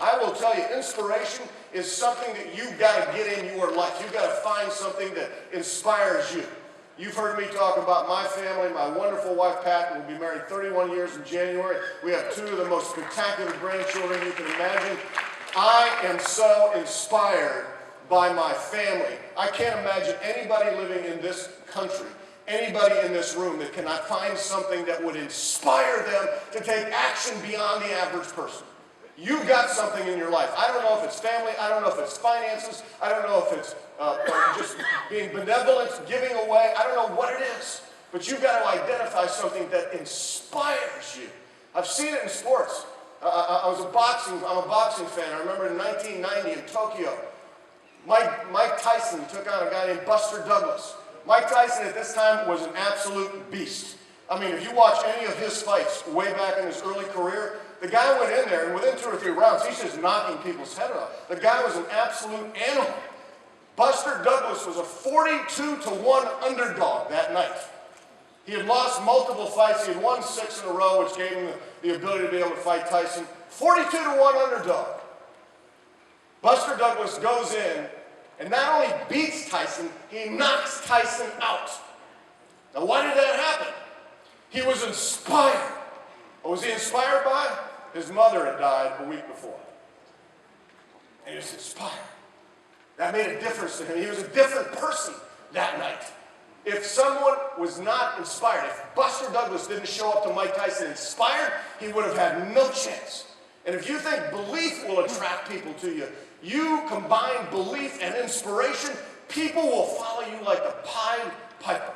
I will tell you, inspiration is something that you've got to get in your life. You've got to find something that inspires you. You've heard me talk about my family. My wonderful wife, Pat, will be married 31 years in January. We have two of the most spectacular grandchildren you can imagine. I am so inspired by my family. I can't imagine anybody living in this country, anybody in this room that cannot find something that would inspire them to take action beyond the average person. You've got something in your life. I don't know if it's family. I don't know if it's finances. I don't know if it's just being benevolent, giving away. I don't know what it is. But you've got to identify something that inspires you. I've seen it in sports. I'm a boxing fan. I remember in 1990 in Tokyo, Mike Tyson took on a guy named Buster Douglas. Mike Tyson at this time was an absolute beast. I mean, if you watch any of his fights way back in his early career, the guy went in there, and within 2 or 3 rounds, he's just knocking people's head off. The guy was an absolute animal. Buster Douglas was a 42-1 underdog that night. He had lost multiple fights. He had won 6 in a row, which gave him the ability to be able to fight Tyson. 42-1 underdog. Buster Douglas goes in and not only beats Tyson, he knocks Tyson out. Now, why did that happen? He was inspired. What was he inspired by? His mother had died a week before. And he was inspired. That made a difference to him. He was a different person that night. If someone was not inspired, if Buster Douglas didn't show up to Mike Tyson inspired, he would have had no chance. And if you think belief will attract people to you, you combine belief and inspiration, people will follow you like the Pied Piper.